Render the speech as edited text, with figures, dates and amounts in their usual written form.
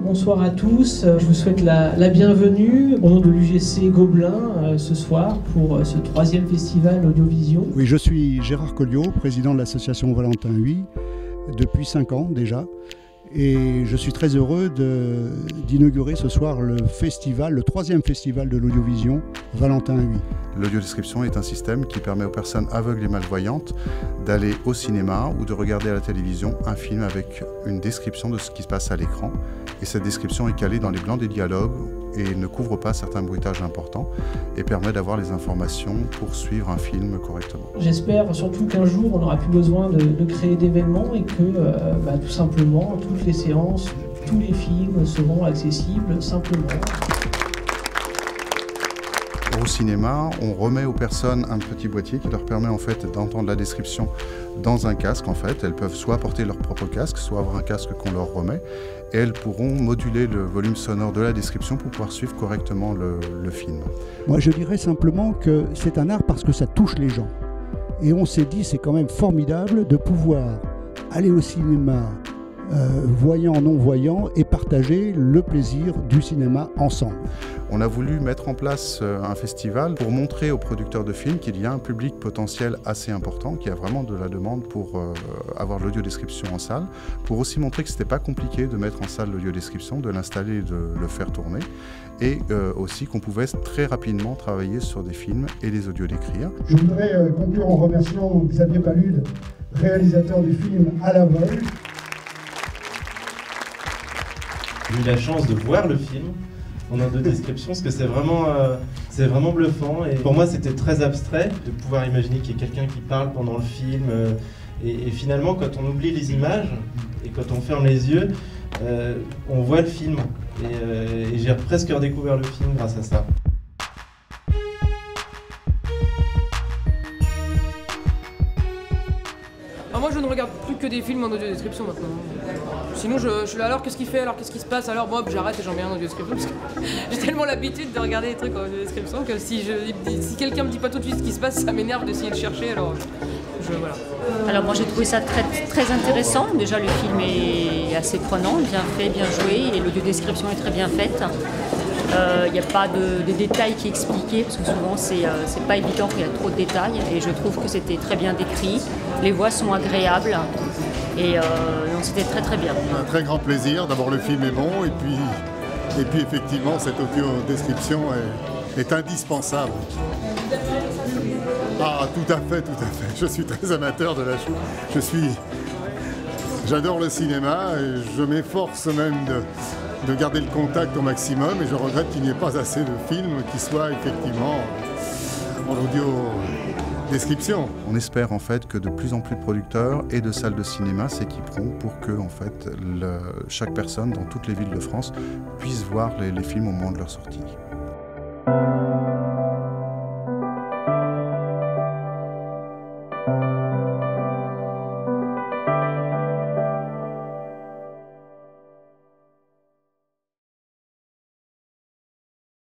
Bonsoir à tous, je vous souhaite la bienvenue au nom de l'UGC Gobelin ce soir pour ce 3e festival Audiovision. Oui, je suis Gérard Colliot, président de l'association Valentin Huy, depuis 5 ans déjà. Et je suis très heureux d'inaugurer ce soir le 3e festival de l'audiovision Valentin Huy. L'audiodescription est un système qui permet aux personnes aveugles et malvoyantes d'aller au cinéma ou de regarder à la télévision un film avec une description de ce qui se passe à l'écran. Et cette description est calée dans les blancs des dialogues et ne couvre pas certains bruitages importants et permet d'avoir les informations pour suivre un film correctement. J'espère surtout qu'un jour on n'aura plus besoin de créer d'événements et que tout simplement toutes les séances, tous les films seront accessibles simplement. Au cinéma, on remet aux personnes un petit boîtier qui leur permet en fait d'entendre la description dans un casque en fait. Elles peuvent soit porter leur propre casque, soit avoir un casque qu'on leur remet et elles pourront moduler le volume sonore de la description pour pouvoir suivre correctement le film. Moi je dirais simplement que c'est un art parce que ça touche les gens. Et on s'est dit c'est quand même formidable de pouvoir aller au cinéma voyant, non-voyant et partager le plaisir du cinéma ensemble. On a voulu mettre en place un festival pour montrer aux producteurs de films qu'il y a un public potentiel assez important, qu'il y a vraiment de la demande pour avoir l'audiodescription en salle, pour aussi montrer que ce n'était pas compliqué de mettre en salle l'audiodescription, de l'installer et de le faire tourner, et aussi qu'on pouvait très rapidement travailler sur des films et les audiodécrire. Je voudrais conclure en remerciant Xavier Palude, réalisateur du film À la Vole. J'ai eu la chance de voir le film en audiodescription parce que c'est vraiment bluffant et pour moi c'était très abstrait de pouvoir imaginer qu'il y ait quelqu'un qui parle pendant le film et finalement quand on oublie les images et quand on ferme les yeux on voit le film et j'ai presque redécouvert le film grâce à ça. Moi je ne regarde plus que des films en audiodescription maintenant. Sinon je suis là, alors qu'est-ce qu'il fait, alors qu'est-ce qui se passe, alors bon j'arrête et j'en mets un en audiodescription parce que j'ai tellement l'habitude de regarder des trucs en audiodescription que si quelqu'un me dit pas tout de suite ce qui se passe, ça m'énerve d'essayer de chercher, alors voilà. Alors moi j'ai trouvé ça très intéressant, déjà le film est assez prenant, bien fait, bien joué et l'audiodescription est très bien faite. Il n'y a pas de détails qui est expliqué parce que souvent c'est pas évident qu'il y a trop de détails et je trouve que c'était très bien décrit, les voix sont agréables et donc c'était très bien. Un très grand plaisir, d'abord le film est bon et puis effectivement cette audio-description est indispensable. Ah tout à fait, je suis très amateur de la chose, j'adore le cinéma et je m'efforce même de garder le contact au maximum et je regrette qu'il n'y ait pas assez de films qui soient effectivement en audio-description. On espère en fait que de plus en plus de producteurs et de salles de cinéma s'équiperont pour que en fait, chaque personne dans toutes les villes de France puisse voir les films au moment de leur sortie.